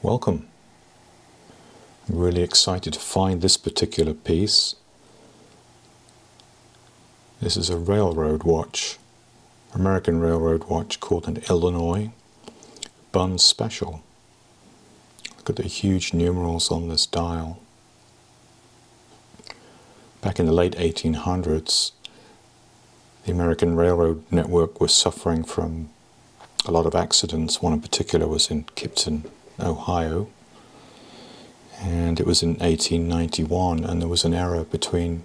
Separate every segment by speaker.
Speaker 1: Welcome. I'm really excited to find this particular piece. This is a railroad watch, American railroad watch called an Illinois Bunn Special. Look at the huge numerals on this dial. Back in the late 1800s, the American railroad network was suffering from a lot of accidents. One in particular was in Kipton, Ohio, and it was in 1891, and there was an error between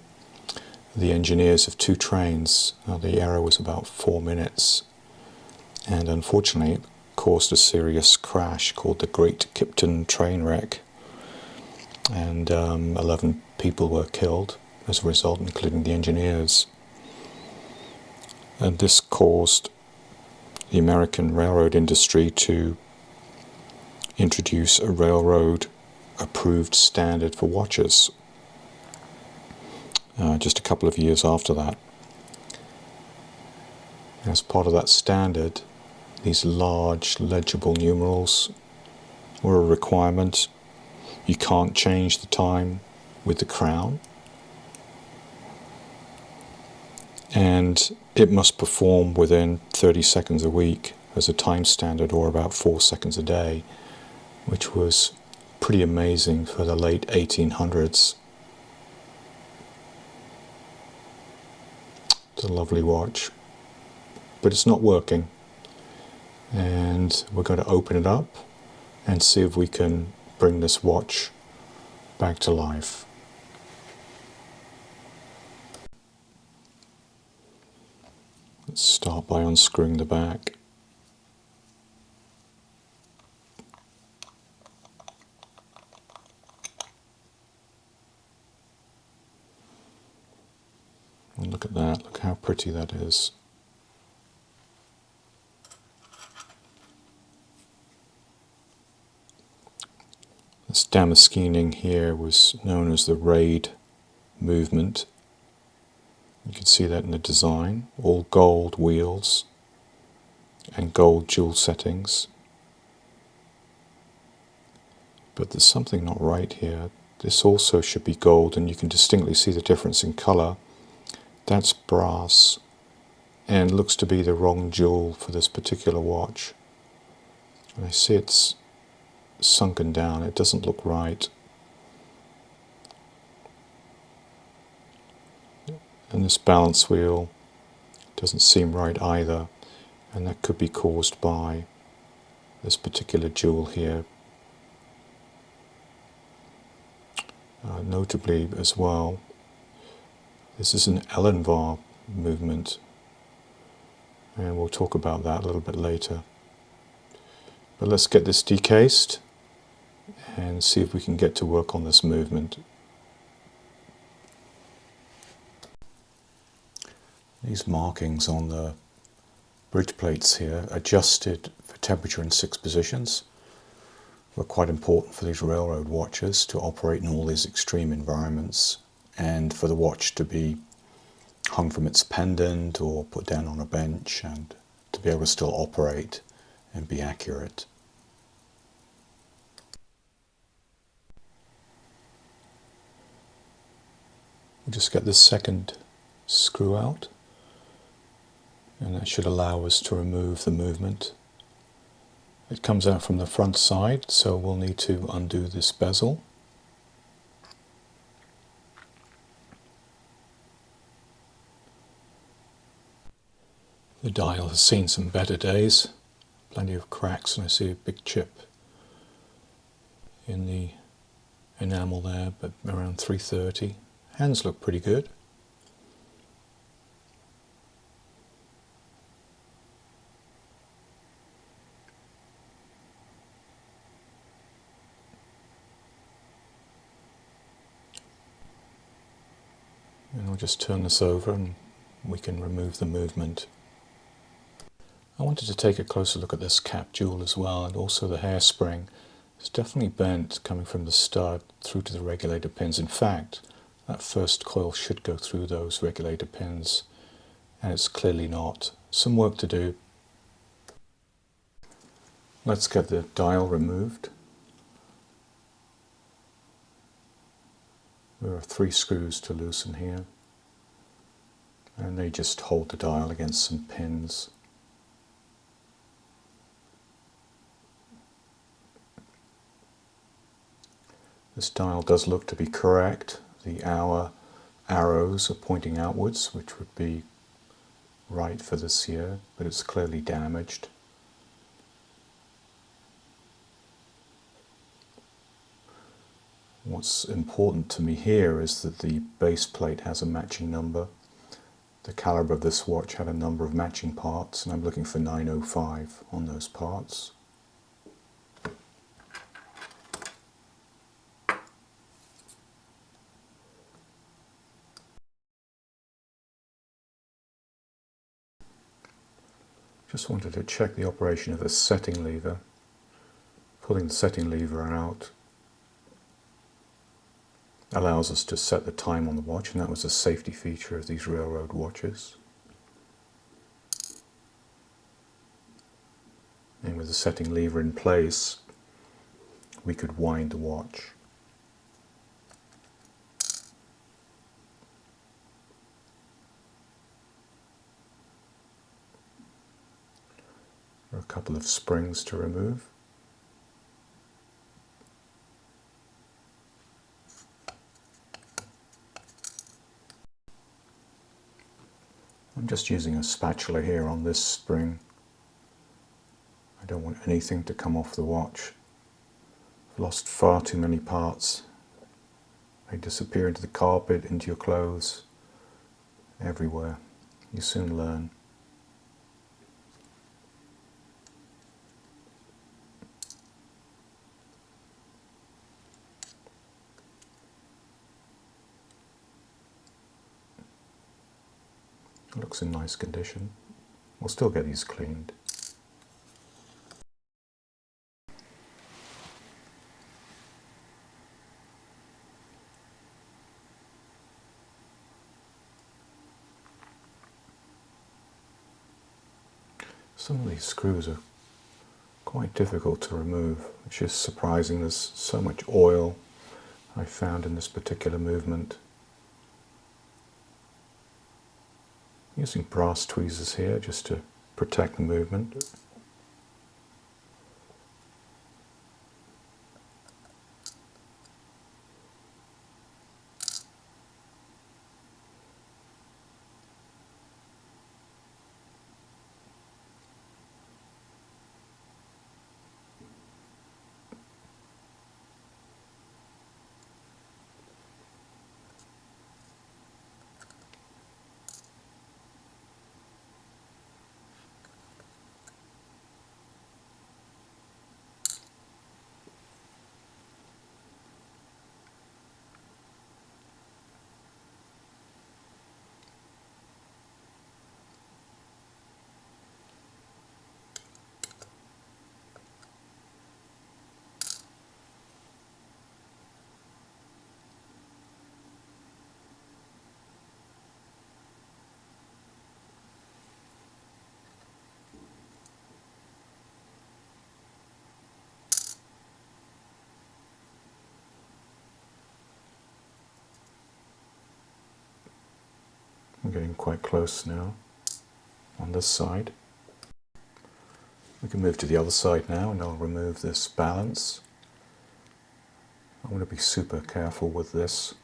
Speaker 1: the engineers of two trains. The error was about 4 minutes, and unfortunately it caused a serious crash called the Great Kipton Train Wreck, and 11 people were killed as a result, including the engineers. And this caused the American railroad industry to introduce a railroad approved standard for watches just a couple of years after that. As part of that standard, these large legible numerals were a requirement. You can't change the time with the crown, and it must perform within 30 seconds a week as a time standard, or about 4 seconds a day, which was pretty amazing for the late 1800s. It's a lovely watch, but it's not working, and we're going to open it up and see if we can bring this watch back to life. Let's start by unscrewing the back. And look at that, look how pretty that is. This damascening here was known as the raid movement. You can see that in the design, all gold wheels and gold jewel settings. But there's something not right here. This also should be gold, and you can distinctly see the difference in color. That's brass, and looks to be the wrong jewel for this particular watch. And I see it's sunken down, it doesn't look right. And this balance wheel doesn't seem right either, and that could be caused by this particular jewel here. Notably as well, this is an Ellenvar movement, and we'll talk about that a little bit later. But let's get this decased and see if we can get to work on this movement. These markings on the bridge plates here, adjusted for temperature in 6 positions, were quite important for these railroad watches to operate in all these extreme environments, and for the watch to be hung from its pendant or put down on a bench and to be able to still operate and be accurate. We'll just get this second screw out, and that should allow us to remove the movement. It comes out from the front side, so we'll need to undo this bezel. The dial has seen some better days, plenty of cracks, and I see a big chip in the enamel there, but around 330. Hands look pretty good. And I'll just turn this over and we can remove the movement. I wanted to take a closer look at this cap jewel as well, and also the hairspring. It's definitely bent coming from the stud through to the regulator pins. In fact, that first coil should go through those regulator pins, and it's clearly not. Some work to do. Let's get the dial removed. There are 3 screws to loosen here, and they just hold the dial against some pins. This dial does look to be correct. The hour arrows are pointing outwards, which would be right for this year, but it's clearly damaged. What's important to me here is that the base plate has a matching number. The caliber of this watch had a number of matching parts, and I'm looking for 905 on those parts. Just wanted to check the operation of the setting lever. Pulling the setting lever out allows us to set the time on the watch, and that was a safety feature of these railroad watches. And with the setting lever in place, we could wind the watch. There are a couple of springs to remove. I'm just using a spatula here on this spring. I don't want anything to come off the watch. I've lost far too many parts. They disappear into the carpet, into your clothes, everywhere. You soon learn. It looks in nice condition. We'll still get these cleaned. Some of these screws are quite difficult to remove, which is surprising. There's so much oil I found in this particular movement. Using brass tweezers here just to protect the movement. I'm getting quite close now on this side. We can move to the other side now, and I'll remove this balance. I want to be super careful with this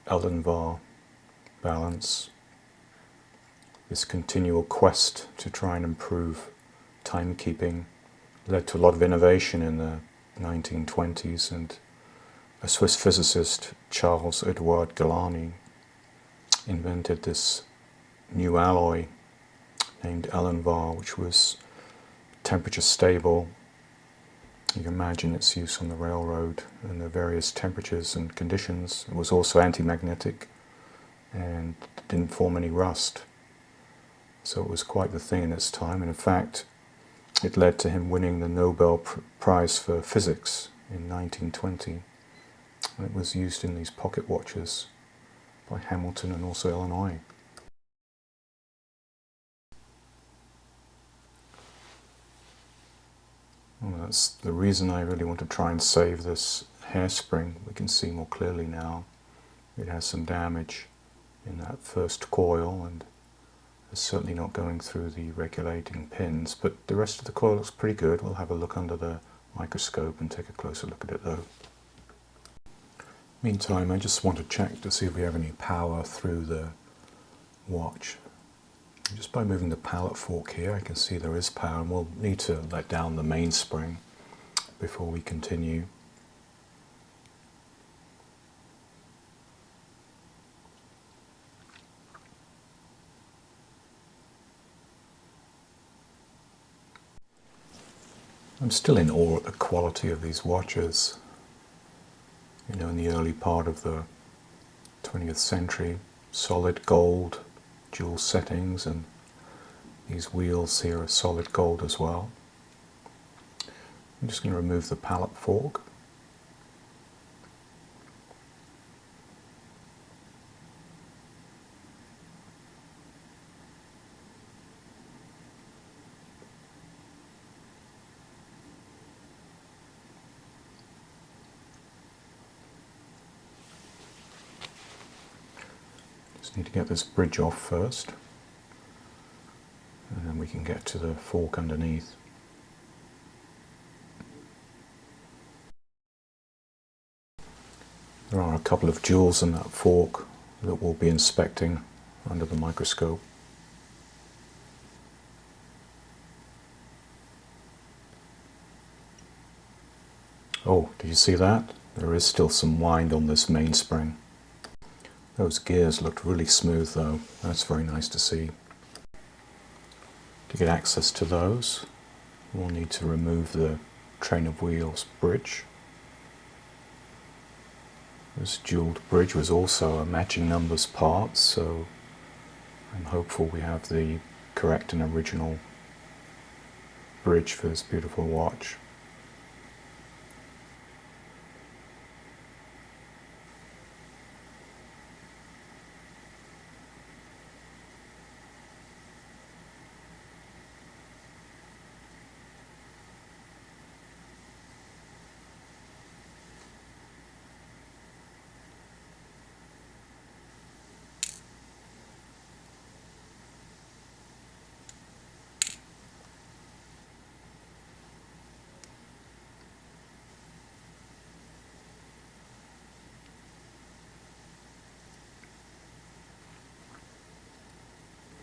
Speaker 1: Elenvar balance. This continual quest to try and improve timekeeping led to a lot of innovation in the 1920s, and a Swiss physicist, Charles Edouard Galani, invented this new alloy named Elenvar, which was temperature stable. You can imagine its use on the railroad and the various temperatures and conditions. It was also anti-magnetic and didn't form any rust. So it was quite the thing in its time, and in fact it led to him winning the Nobel Prize for Physics in 1920. And it was used in these pocket watches by Hamilton and also Illinois. Well, that's the reason I really want to try and save this hairspring. We can see more clearly now. it has some damage in that first coil, and it's certainly not going through the regulating pins, but the rest of the coil looks pretty good. We'll have a look under the microscope and take a closer look at it though. Meantime, I just want to check to see if we have any power through the watch. Just by moving the pallet fork here, I can see there is power, and we'll need to let down the mainspring before we continue. I'm still in awe at the quality of these watches. You know, in the early part of the 20th century, solid gold, dual settings, and these wheels here are solid gold as well. I'm just going to remove the pallet fork. Just need to get this bridge off first, and then we can get to the fork underneath. There are a couple of jewels in that fork that we'll be inspecting under the microscope. Oh, did you see that? There is still some wind on this mainspring. Those gears looked really smooth though. That's very nice to see. To get access to those, we'll need to remove the train of wheels bridge. This jeweled bridge was also a matching numbers part, so I'm hopeful we have the correct and original bridge for this beautiful watch.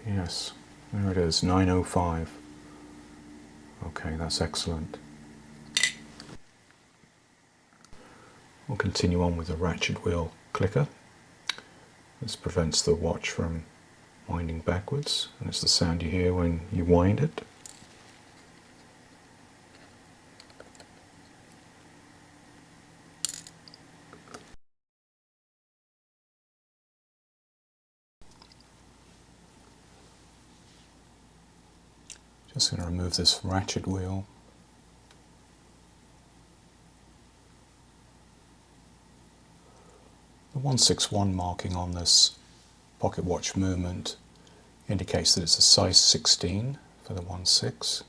Speaker 1: Yes, there it is, 9:05. Okay, that's excellent. We'll continue on with the ratchet wheel clicker. This prevents the watch from winding backwards, and it's the sound you hear when you wind it. Just going to remove this ratchet wheel. The 161 marking on this pocket watch movement indicates that it's a size 16 for the 1/6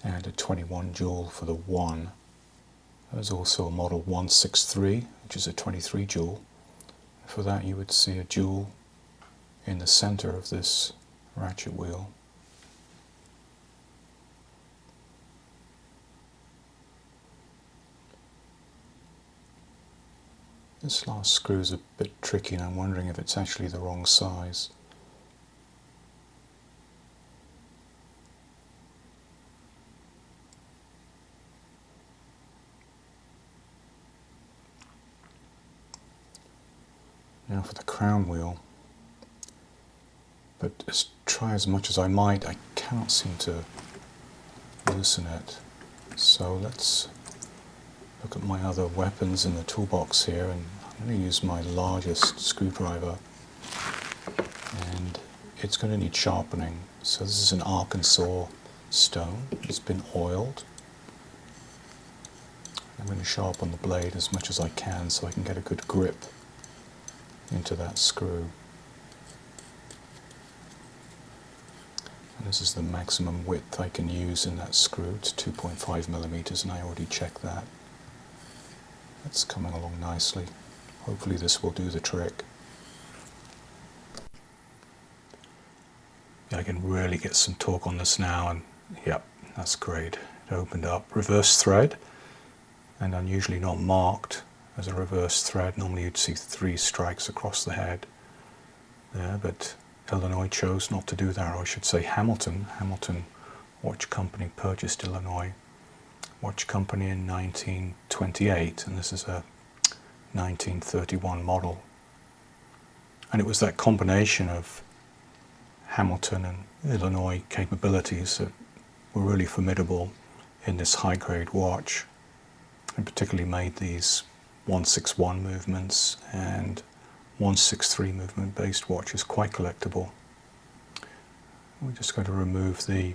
Speaker 1: and a 21 jewel for the 1. There's also a model 163, which is a 23 jewel. For that you would see a jewel in the center of this ratchet wheel. This last screw is a bit tricky, and I'm wondering if it's actually the wrong size. Now for the crown wheel. But try as much as I might, I cannot seem to loosen it. So let's look at my other weapons in the toolbox here, and I'm going to use my largest screwdriver, and it's going to need sharpening. So this is an Arkansas stone. It's been oiled. I'm going to sharpen the blade as much as I can so I can get a good grip into that screw. And this is the maximum width I can use in that screw. It's 2.5 millimeters, and I already checked that. That's coming along nicely. hopefully this will do the trick. I can really get some torque on this now, and yep, that's great. It opened up. Reverse thread, and unusually not marked as a reverse thread. Normally you'd see 3 strikes across the head there, but Illinois chose not to do that, or I should say Hamilton Watch Company purchased Illinois Watch Company in 1928, and this is a 1931 model. And it was that combination of Hamilton and Illinois capabilities that were really formidable in this high-grade watch, and particularly made these 161 movements and 163 movement based watches quite collectible. We're just going to remove the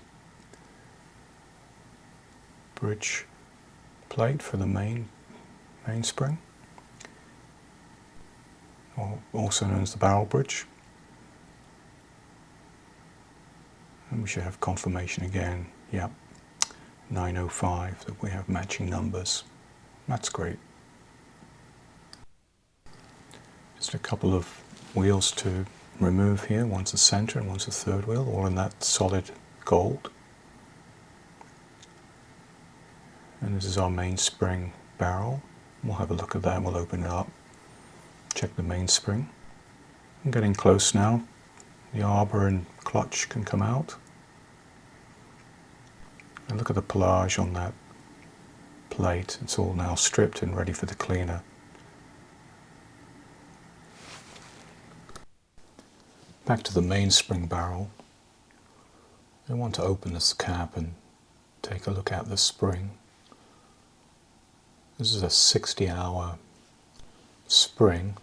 Speaker 1: bridge plate for the mainspring, or also known as the barrel bridge. And we should have confirmation again, yep, 905, that we have matching numbers. That's great. Just a couple of wheels to remove here. One's the center and one's the third wheel, all in that solid gold. And this is our mainspring barrel. We'll have a look at that, we'll open it up, check the mainspring. I'm getting close now. The arbor and clutch can come out. And look at the pelage on that plate. It's all now stripped and ready for the cleaner. Back to the mainspring barrel. I want to open this cap and take a look at the spring. This is a 60-hour spring,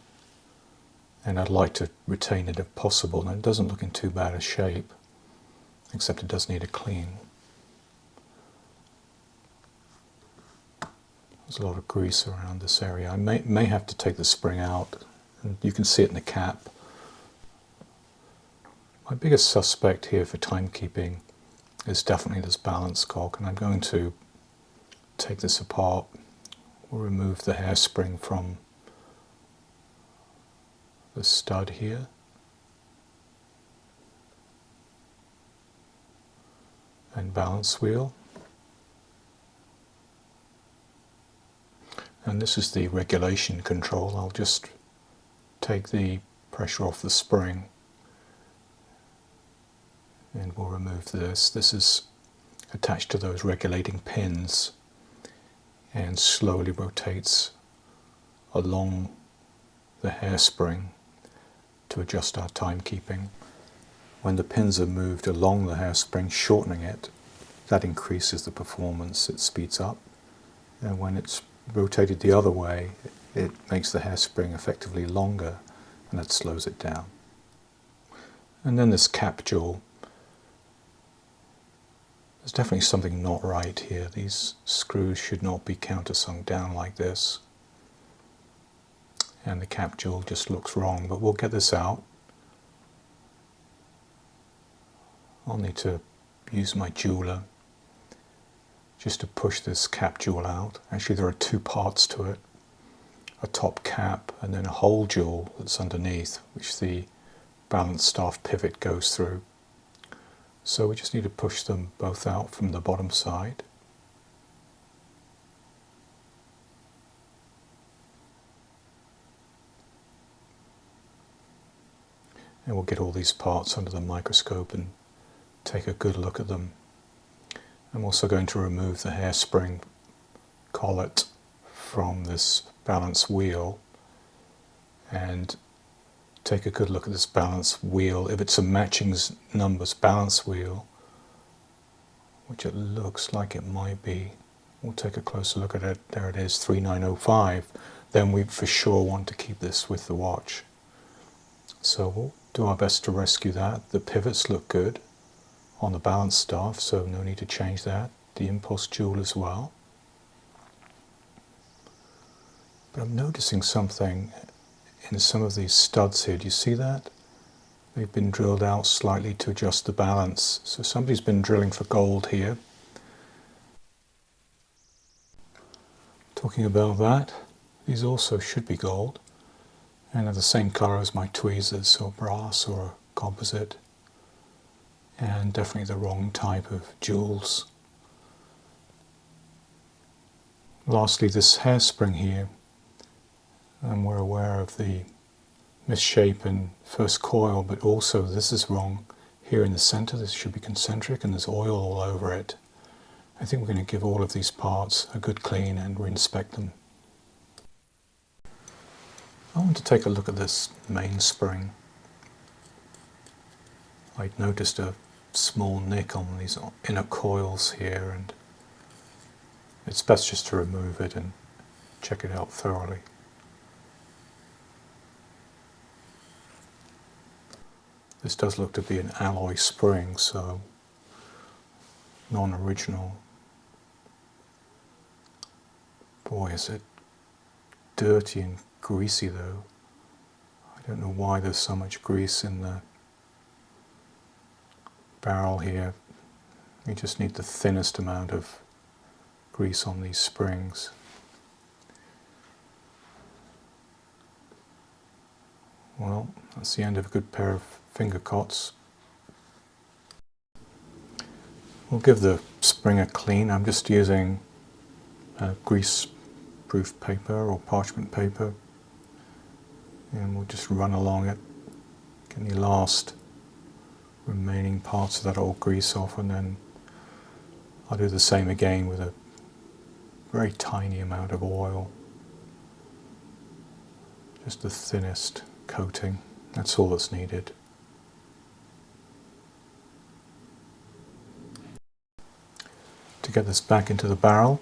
Speaker 1: and I'd like to retain it if possible. And it doesn't look in too bad a shape, except it does need a clean. There's a lot of grease around this area. I may have to take the spring out, and you can see it in the cap. My biggest suspect here for timekeeping is definitely this balance cock, and I'm going to take this apart. We'll remove the hairspring from the stud here. And balance wheel. And this is the regulation control. I'll just take the pressure off the spring and we'll remove this. This is attached to those regulating pins and slowly rotates along the hairspring to adjust our timekeeping. When the pins are moved along the hairspring, shortening it, that increases the performance, it speeds up. And when it's rotated the other way, it makes the hairspring effectively longer, and that slows it down. And then this cap jewel. There's definitely something not right here. These screws should not be countersunk down like this. And the cap jewel just looks wrong, but we'll get this out. I'll need to use my jeweler just to push this cap jewel out. Actually, there are 2 parts to it. A top cap and then a hole jewel that's underneath, which the balance staff pivot goes through. So we just need to push them both out from the bottom side. And we'll get all these parts under the microscope and take a good look at them. I'm also going to remove the hairspring collet from this balance wheel and take a good look at this balance wheel. If it's a matching numbers balance wheel, which it looks like it might be, we'll take a closer look at it. There it is, 3905. Then we for sure want to keep this with the watch. So we'll do our best to rescue that. The pivots look good on the balance staff, so no need to change that. The impulse jewel as well. But I'm noticing something in some of these studs here. Do you see that? They've been drilled out slightly to adjust the balance. So somebody's been drilling for gold here. Talking about that, these also should be gold. and they're the same colour as my tweezers, or brass or composite, and definitely the wrong type of jewels. Lastly, this hairspring here, and we're aware of the misshapen first coil, but also this is wrong. Here in the center, this should be concentric, and there's oil all over it. I think we're going to give all of these parts a good clean and re-inspect them. I want to take a look at this mainspring. I'd noticed a small nick on these inner coils here, and it's best just to remove it and check it out thoroughly. This does look to be an alloy spring, so non-original. Boy, is it dirty and greasy though. I don't know why there's so much grease in the barrel here. You just need the thinnest amount of grease on these springs. Well, that's the end of a good pair of finger cots. We'll give the spring a clean. I'm just using grease-proof paper or parchment paper, and we'll just run along it, get any last remaining parts of that old grease off, and then I'll do the same again with a very tiny amount of oil, just the thinnest coating. That's all that's needed. To get this back into the barrel,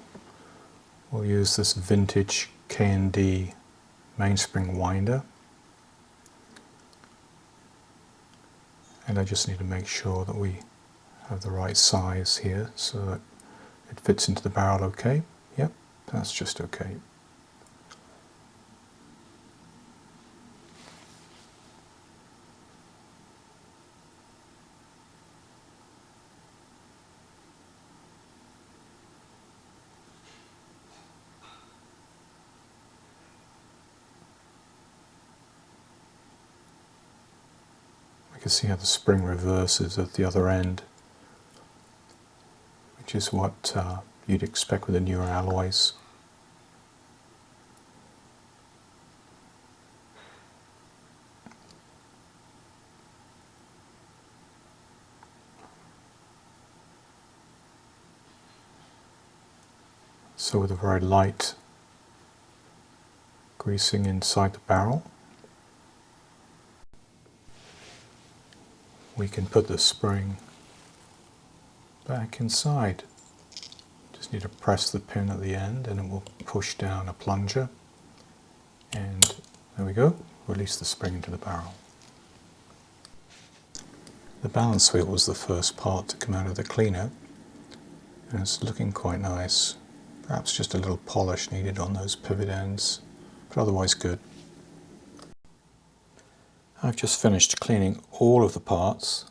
Speaker 1: we'll use this vintage K&D mainspring winder, and I just need to make sure that we have the right size here so that it fits into the barrel okay. Yep, that's just okay. You can see how the spring reverses at the other end, which is what you'd expect with the newer alloys. So with a very light greasing inside the barrel, we can put the spring back inside. Just need to press the pin at the end and it will push down a plunger, and there we go, release the spring into the barrel. The balance wheel was the first part to come out of the cleaner, and it's looking quite nice. Perhaps just a little polish needed on those pivot ends, but otherwise good. I've just finished cleaning all of the parts,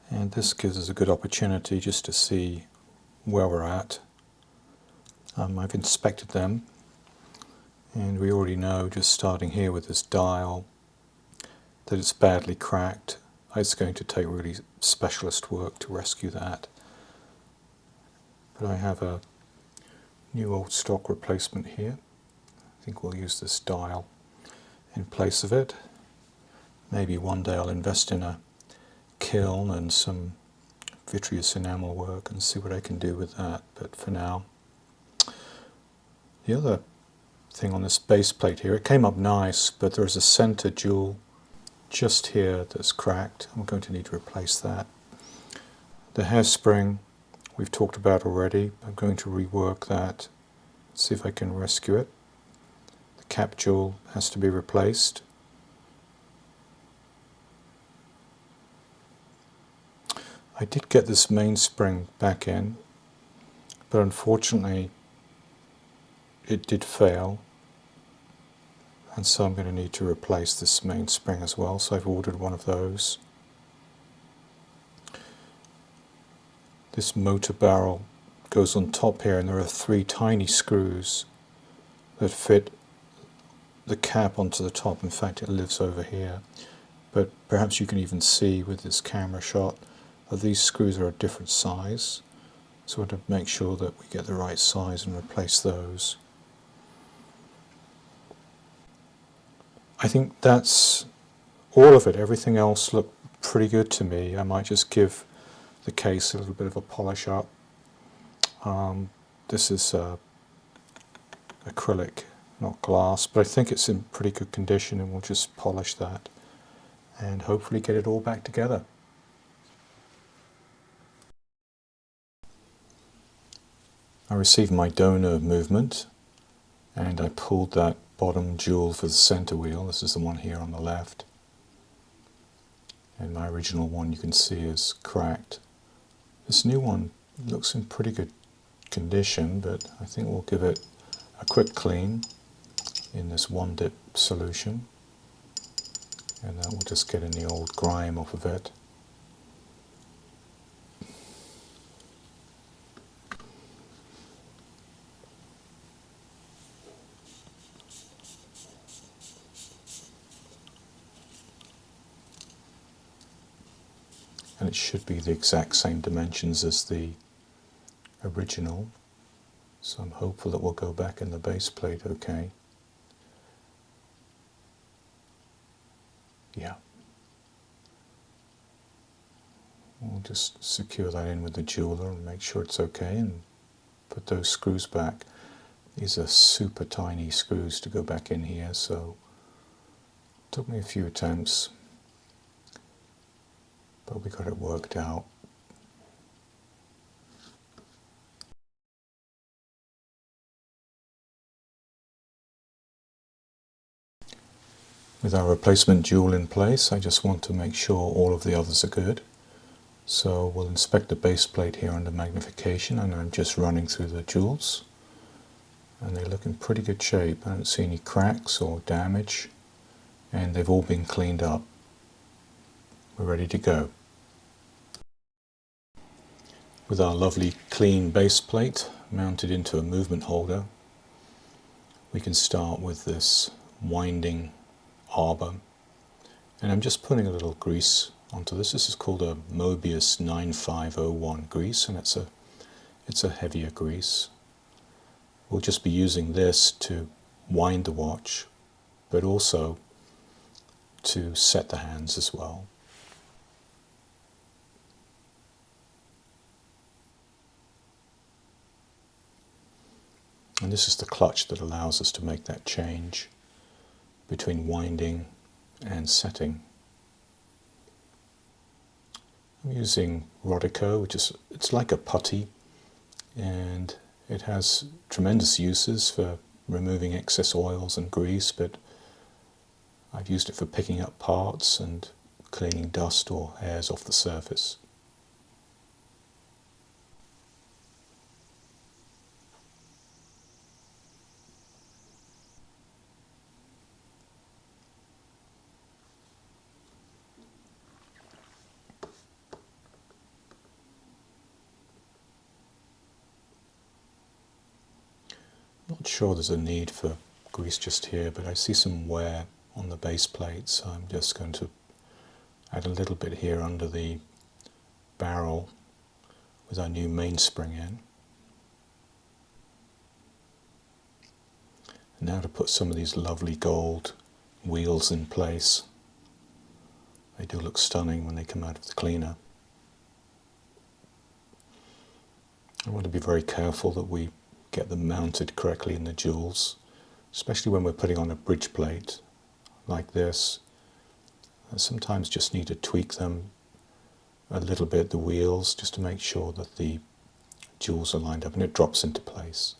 Speaker 1: and this gives us a good opportunity just to see where we're at. I've inspected them, and we already know, just starting here with this dial, that it's badly cracked. It's going to take really specialist work to rescue that. But I have a new old stock replacement here. I think we'll use this dial in place of it. Maybe one day I'll invest in a kiln and some vitreous enamel work and see what I can do with that, but for now. The other thing on this base plate here, it came up nice, but there's a center jewel just here that's cracked. I'm going to need to replace that. The hairspring we've talked about already. I'm going to rework that, see if I can rescue it. The cap jewel has to be replaced. I did get this mainspring back in, but unfortunately it did fail, and so I'm going to need to replace this mainspring as well, so I've ordered one of those. This motor barrel goes on top here, and there are 3 tiny screws that fit the cap onto the top. In fact, it lives over here. But perhaps you can even see with this camera shot that these screws are a different size. So to make sure that we get the right size and replace those. I think that's all of it. Everything else looked pretty good to me. I might just give the case a little bit of a polish up. This is acrylic, not glass, but I think it's in pretty good condition, and we'll just polish that and hopefully get it all back together. I received my donor movement and I pulled that bottom jewel for the center wheel. This is the one here on the left, and my original one you can see is cracked. This new one looks in pretty good condition, but I think we'll give it a quick clean in this one dip solution, and that will just get any old grime off of it. And it should be the exact same dimensions as the original, so I'm hopeful that we'll go back in the base plate okay. Yeah. We'll just secure that in with the jeweler and make sure it's okay, and put those screws back. These are super tiny screws to go back in here, so it took me a few attempts, but we got it worked out. With our replacement jewel in place, I just want to make sure all of the others are good. So we'll inspect the base plate here under magnification, and I'm just running through the jewels. And they look in pretty good shape. I don't see any cracks or damage, and they've all been cleaned up. We're ready to go. With our lovely clean base plate mounted into a movement holder, we can start with this winding arbor, and I'm just putting a little grease onto this. This is called a Mobius 9501 grease, and it's a heavier grease. We'll just be using this to wind the watch, but also to set the hands as well. And this is the clutch that allows us to make that change between winding and setting. I'm using Rodico, it's like a putty, and it has tremendous uses for removing excess oils and grease, but I've used it for picking up parts and cleaning dust or hairs off the surface. Not sure there's a need for grease just here, but I see some wear on the base plate, so I'm just going to add a little bit here under the barrel with our new mainspring in. And now to put some of these lovely gold wheels in place. They do look stunning when they come out of the cleaner. I want to be very careful that we get them mounted correctly in the jewels, especially when we're putting on a bridge plate like this. I sometimes just need to tweak them a little bit, the wheels, just to make sure that the jewels are lined up and it drops into place.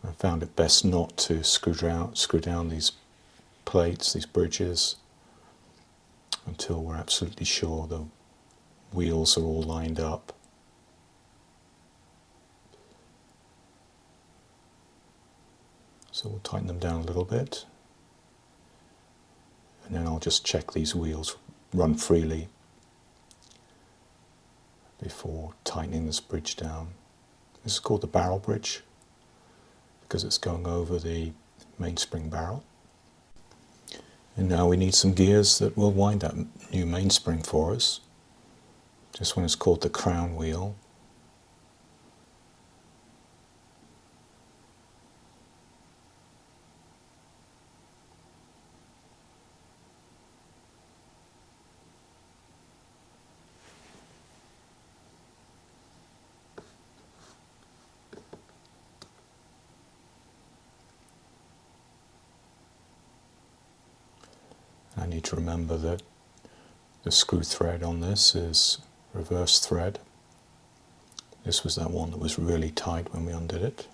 Speaker 1: I found it best not to screw down these plates, these bridges, until we're absolutely sure the wheels are all lined up. So we'll tighten them down a little bit, and then I'll just check these wheels run freely before tightening this bridge down. This is called the barrel bridge, because it's going over the mainspring barrel. And now we need some gears that will wind that new mainspring for us. This one is called the crown wheel. I need to remember that the screw thread on this is reverse thread. This was that one that was really tight when we undid it.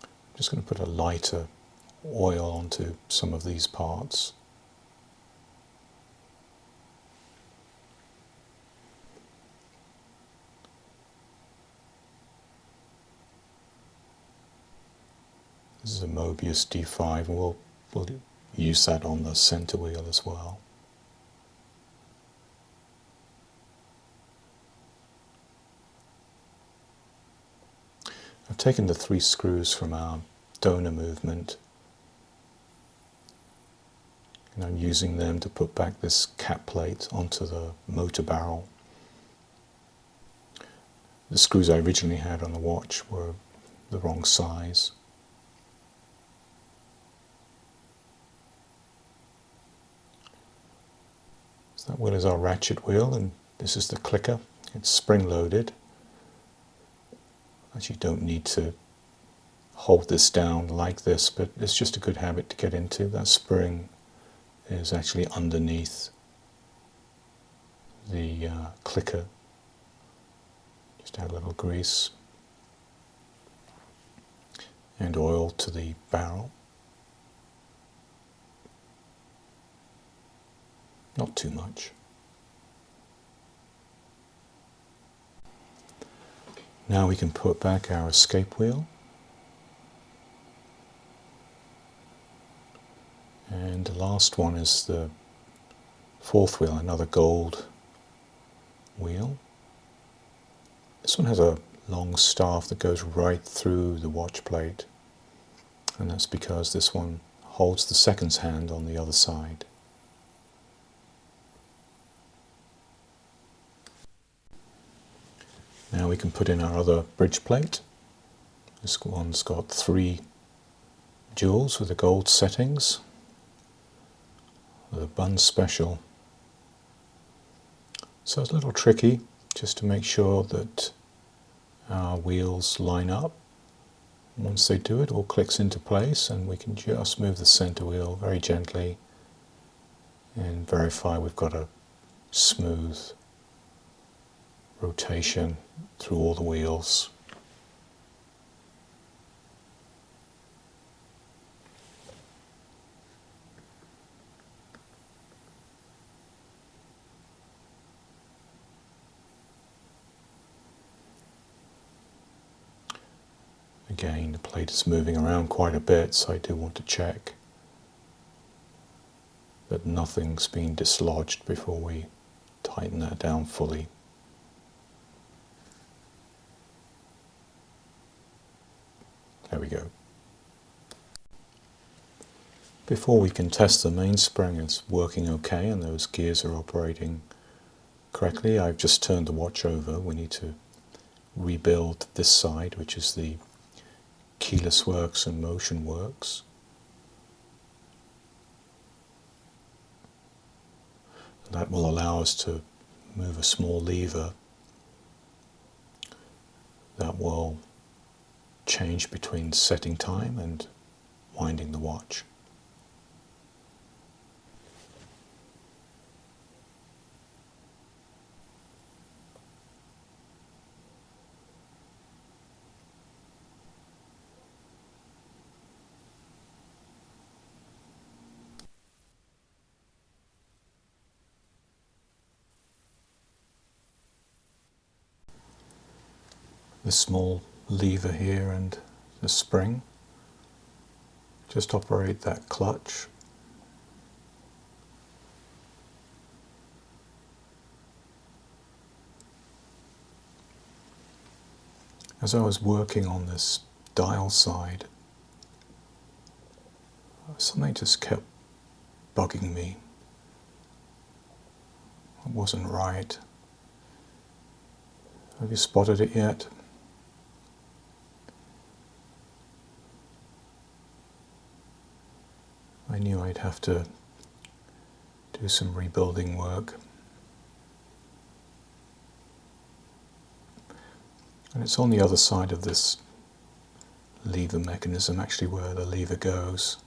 Speaker 1: I'm just going to put a lighter oil onto some of these parts. This is a Mobius D5, and we'll use that on the center wheel as well. I've taken the 3 screws from our donor movement, and I'm using them to put back this cap plate onto the motor barrel. The screws I originally had on the watch were the wrong size. So that wheel is our ratchet wheel, and this is the clicker. It's spring loaded. Actually, you don't need to hold this down like this, but it's just a good habit to get into. That spring is actually underneath the clicker. Just add a little grease and oil to the barrel. Not too much. Now we can put back our escape wheel. And the last one is the 4th wheel, another gold wheel. This one has a long staff that goes right through the watch plate, and that's because this one holds the seconds hand on the other side. Now we can put in our other bridge plate. This one's got 3 jewels with the gold settings, the Bunn special. So it's a little tricky just to make sure that our wheels line up. Once they do, it all clicks into place, and we can just move the center wheel very gently and verify we've got a smooth rotation through all the wheels. Again, the plate is moving around quite a bit, so I do want to check that nothing's been dislodged before we tighten that down fully. There we go. Before we can test the mainspring is working okay and those gears are operating correctly, I've just turned the watch over. We need to rebuild this side, which is the keyless works and motion works. That will allow us to move a small lever that will change between setting time and winding the watch. The small lever here and the spring. just operate that clutch. As I was working on this dial side, something just kept bugging me. It wasn't right. Have you spotted it yet? I knew I'd have to do some rebuilding work. And it's on the other side of this lever mechanism, actually where the lever goes.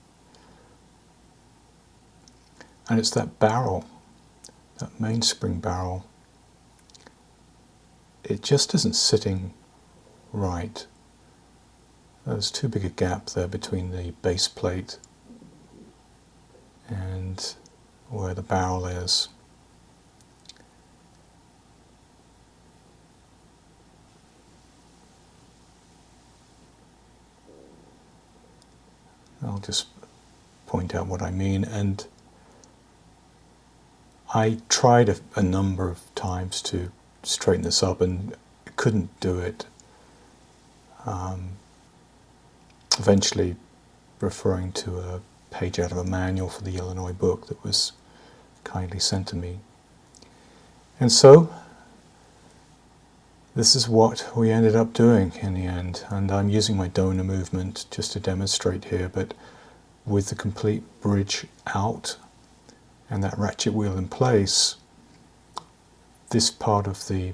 Speaker 1: And it's that barrel, that mainspring barrel. It just isn't sitting right. There's too big a gap there between the base plate and where the barrel is. I'll just point out what I mean, and I tried a number of times to straighten this up and couldn't do it. Eventually referring to a page out of a manual for the Illinois book that was kindly sent to me. And so this is what we ended up doing in the end, and I'm using my donor movement just to demonstrate here, but with the complete bridge out and that ratchet wheel in place, this part of the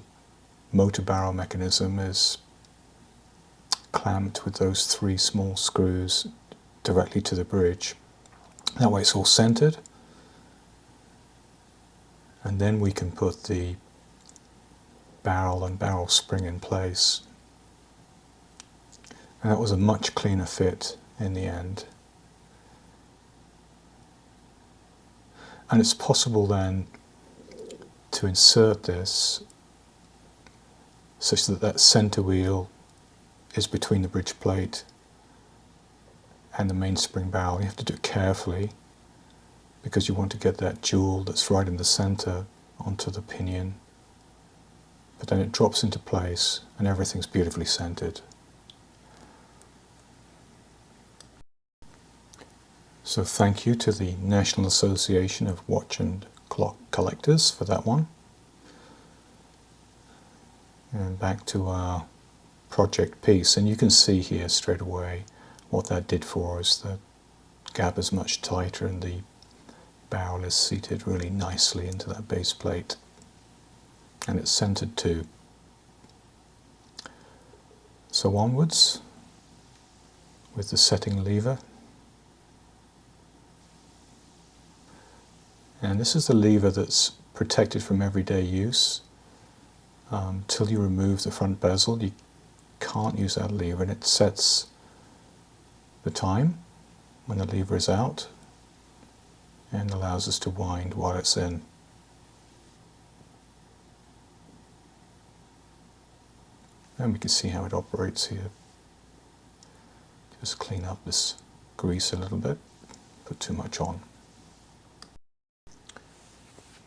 Speaker 1: motor barrel mechanism is clamped with those 3 small screws directly to the bridge. That way it's all centered, and then we can put the barrel and barrel spring in place. And that was a much cleaner fit in the end. And it's possible then to insert this such that that center wheel is between the bridge plate and the mainspring barrel. You have to do it carefully because you want to get that jewel that's right in the center onto the pinion. But then it drops into place and everything's beautifully centered. So thank you to the National Association of Watch and Clock Collectors for that one. And back to our project piece, and you can see here straight away what that did for us. The gap is much tighter and the barrel is seated really nicely into that base plate, and it's centered too. So onwards with the setting lever, and this is the lever that's protected from everyday use. Till you remove the front bezel, you can't use that lever, and it sets the time when the lever is out and allows us to wind while it's in. And we can see how it operates here. Just clean up this grease a little bit, put too much on.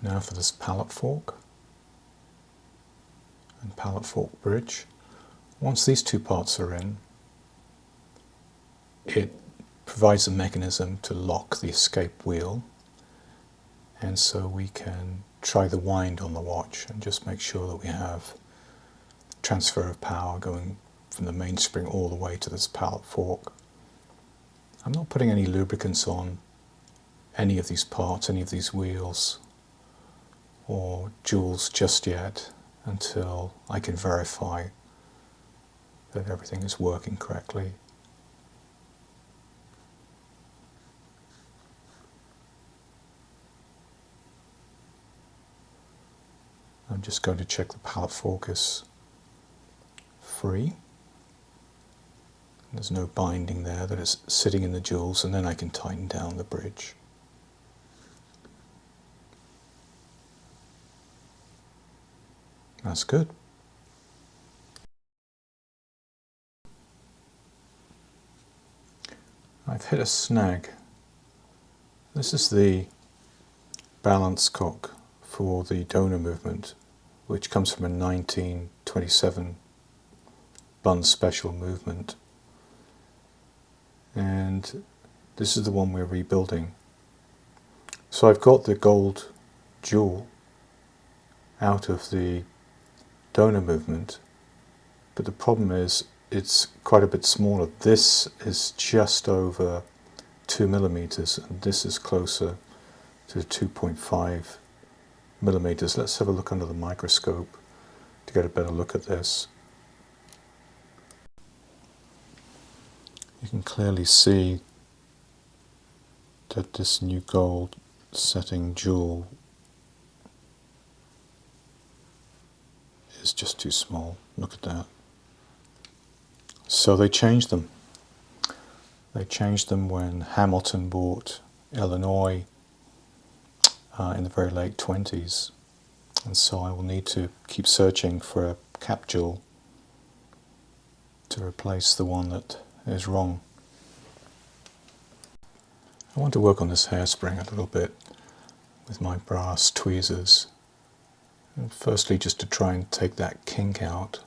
Speaker 1: Now for this pallet fork and pallet fork bridge. Once these 2 parts are in, it provides a mechanism to lock the escape wheel, and so we can try the wind on the watch and just make sure that we have transfer of power going from the mainspring all the way to this pallet fork. I'm not putting any lubricants on any of these parts, any of these wheels or jewels just yet, until I can verify that everything is working correctly. I'm just going to check the pallet fork is free. There's no binding there, that it's sitting in the jewels, and then I can tighten down the bridge. That's good. I've hit a snag. This is the balance cock for the donor movement, which comes from a 1927 Bunn special movement. And this is the one we're rebuilding. So I've got the gold jewel out of the donor movement, but the problem is it's quite a bit smaller. This is just over 2 millimeters and this is closer to 2.5 millimeters. Let's have a look under the microscope to get a better look at this. You can clearly see that this new gold setting jewel is just too small. Look at that. So they changed them. They changed them when Hamilton bought Illinois in the very late 20s. And so I will need to keep searching for a cap jewel to replace the one that is wrong. I want to work on this hairspring a little bit with my brass tweezers. And firstly, just to try and take that kink out.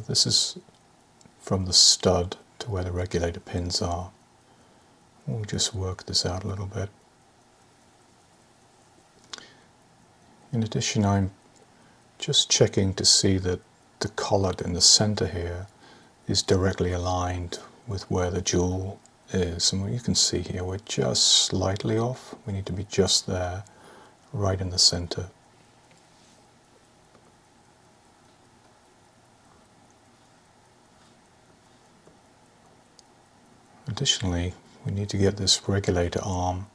Speaker 1: This is from the stud to where the regulator pins are. We'll just work this out a little bit. In addition, I'm just checking to see that the collet in the center here is directly aligned with where the jewel is. And you can see here we're just slightly off. We need to be just there, right in the center. Additionally, we need to get this regulator arm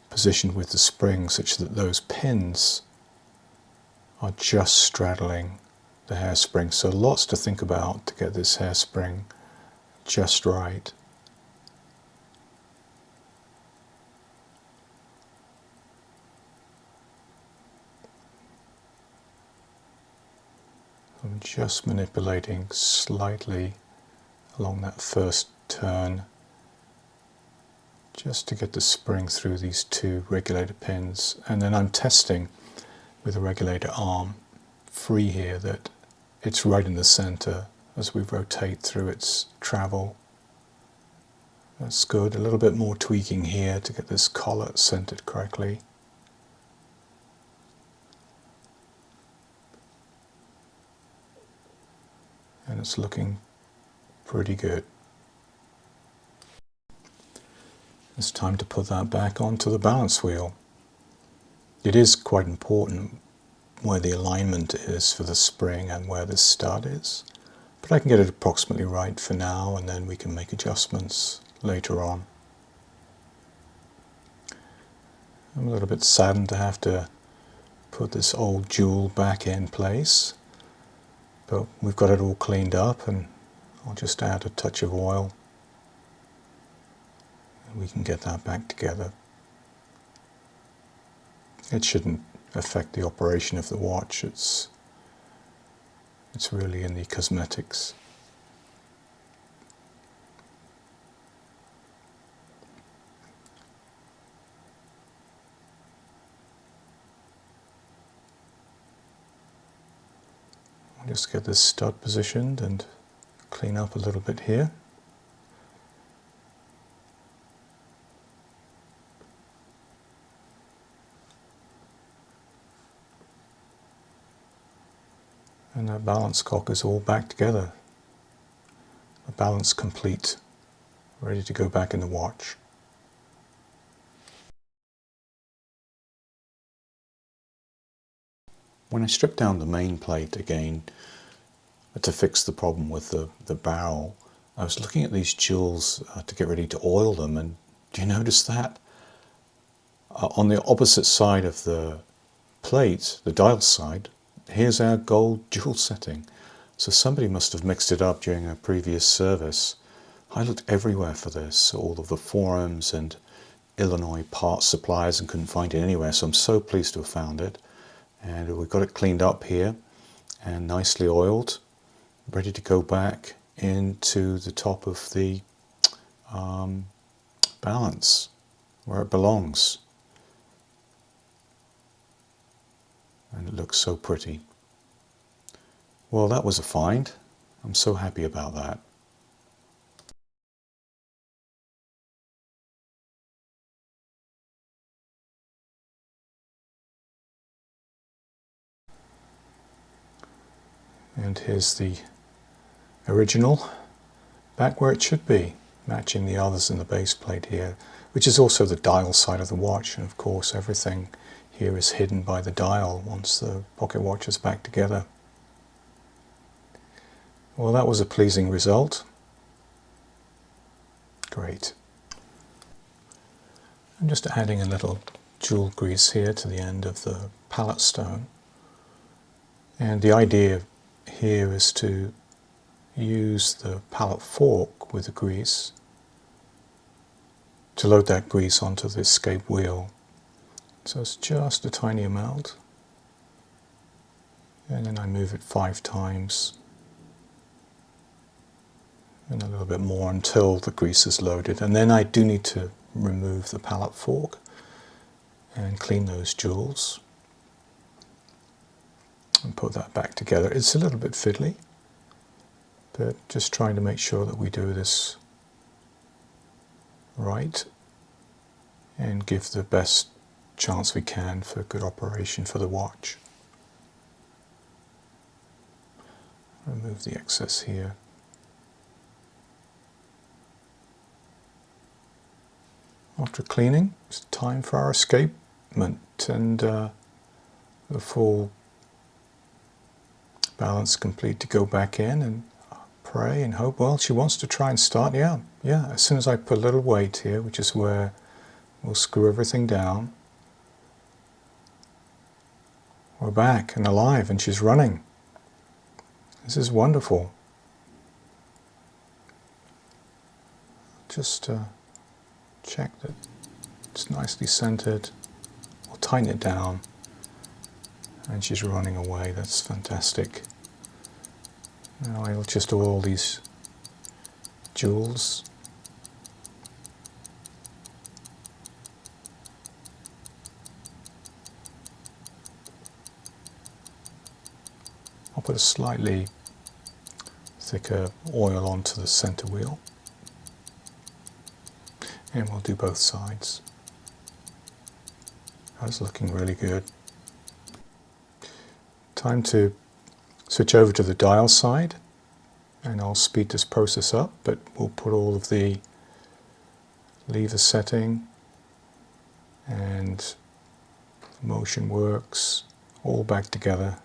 Speaker 1: positioned with the spring such that those pins are just straddling the hairspring. So lots to think about to get this hairspring just right. I'm just manipulating slightly along that first turn just to get the spring through these two regulator pins, and then I'm testing with the regulator arm free here that it's right in the center as we rotate through its travel. That's good. A little bit more tweaking here to get this collet centered correctly. And it's looking pretty good. It's time to put that back onto the balance wheel. It is quite important where the alignment is for the spring and where the stud is, but I can get it approximately right for now and then we can make adjustments later on. I'm a little bit saddened to have to put this old jewel back in place, but we've got it all cleaned up and I'll just add a touch of oil and we can get that back together. It shouldn't affect the operation of the watch. It's really in the cosmetics. I'll just get this stud positioned and clean up a little bit here. And that balance cock is all back together. The balance complete, ready to go back in the watch. When I stripped down the main plate again to fix the problem with the barrel, I was looking at these jewels to get ready to oil them, and do you notice that? On the opposite side of the plate, the dial side, here's our gold jewel setting. So somebody must have mixed it up during a previous service. I looked everywhere for this, all of the forums and Illinois parts suppliers, and couldn't find it anywhere, so I'm so pleased to have found it. And we've got it cleaned up here and nicely oiled, ready to go back into the top of the balance where it belongs. And it looks so pretty. Well, that was a find. I'm so happy about that. And here's the original back where it should be, matching the others in the base plate here, which is also the dial side of the watch. And of course everything here is hidden by the dial once the pocket watch is back together. Well, that was a pleasing result. Great. I'm just adding a little jewel grease here to the end of the palette stone. And the idea here is to use the palette fork with the grease to load that grease onto the escape wheel. So it's just a tiny amount. And then I move it 5 times. And a little bit more until the grease is loaded. And then I do need to remove the palette fork and clean those jewels and put that back together. It's a little bit fiddly, but just trying to make sure that we do this right and give the best chance we can for good operation for the watch. Remove the excess here. After cleaning, it's time for our escapement and the full balance complete to go back in and pray and hope. Well, she wants to try and start. Yeah, as soon as I put a little weight here, which is where we'll screw everything down, we're back and alive and she's running. This is wonderful. Just check that it's nicely centered. We'll tighten it down and she's running away. That's fantastic. Now I'll just do all these jewels. I'll put a slightly thicker oil onto the center wheel. And we'll do both sides. That's looking really good. Time to switch over to the dial side, and I'll speed this process up, but we'll put all of the lever setting and motion works all back together.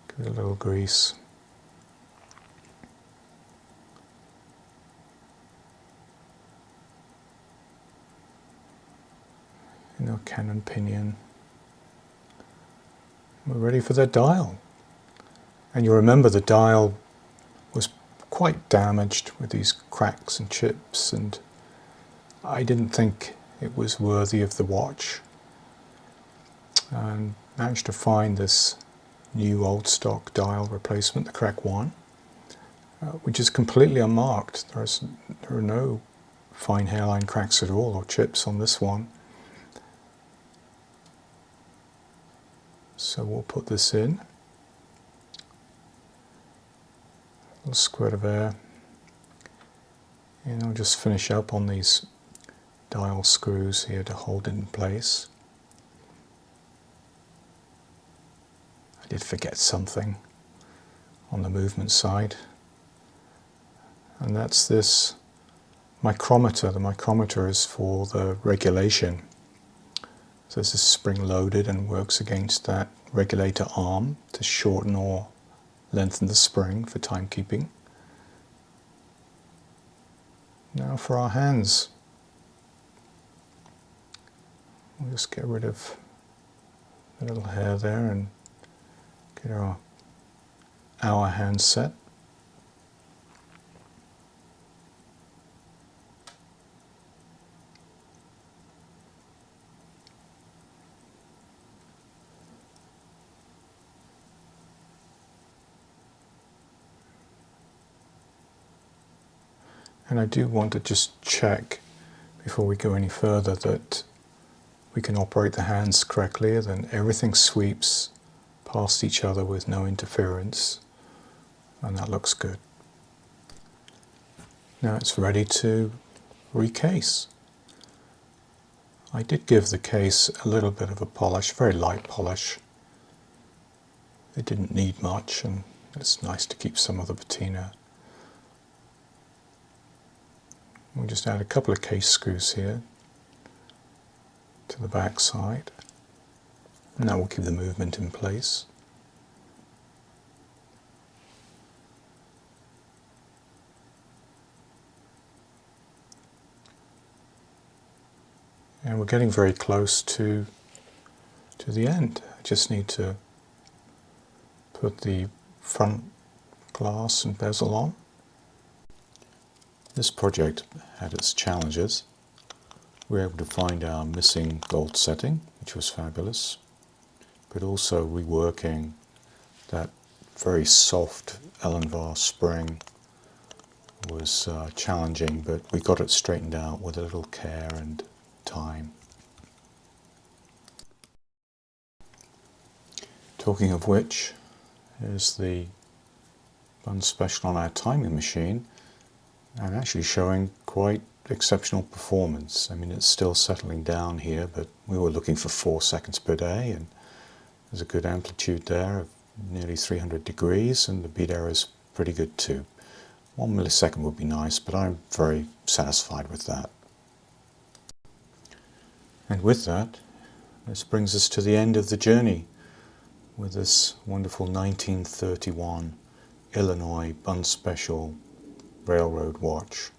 Speaker 1: Give it a little grease. Cannon pinion. We're ready for the dial. And you remember the dial was quite damaged with these cracks and chips, and I didn't think it was worthy of the watch. And managed to find this new old stock dial replacement, the Crack 1, which is completely unmarked. There are no fine hairline cracks at all or chips on this one. So we'll put this in, a little squirt of air, and I'll just finish up on these dial screws here to hold it in place. I did forget something on the movement side, and that's this micrometer. The micrometer is for the regulation. So this is spring loaded and works against that regulator arm to shorten or lengthen the spring for timekeeping. Now for our hands. We'll just get rid of the little hair there and get our hour hand set. And I do want to just check before we go any further that we can operate the hands correctly, then everything sweeps past each other with no interference, and that looks good. Now it's ready to recase. I did give the case a little bit of a polish, very light polish. It didn't need much, and it's nice to keep some of the patina. We'll just add a couple of case screws here to the back side, and that will keep the movement in place. And we're getting very close to the end. I just need to put the front glass and bezel on. This project had its challenges. We were able to find our missing gold setting, which was fabulous, but also reworking that very soft Elenvar spring was challenging, but we got it straightened out with a little care and time. Talking of which, here's the Bunn special on our timing machine, and actually showing quite exceptional performance. I mean, it's still settling down here, but we were looking for 4 seconds per day, and there's a good amplitude there of nearly 300 degrees, and the beat error is pretty good too. 1 millisecond would be nice, but I'm very satisfied with that. And with that, this brings us to the end of the journey with this wonderful 1931 Illinois Bunn Special railroad watch.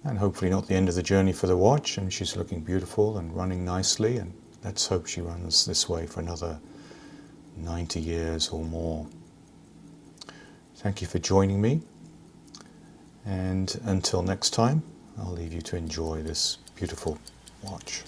Speaker 1: And hopefully not the end of the journey for the watch, and she's looking beautiful and running nicely, and let's hope she runs this way for another 90 years or more. Thank you for joining me, and until next time, I'll leave you to enjoy this beautiful watch.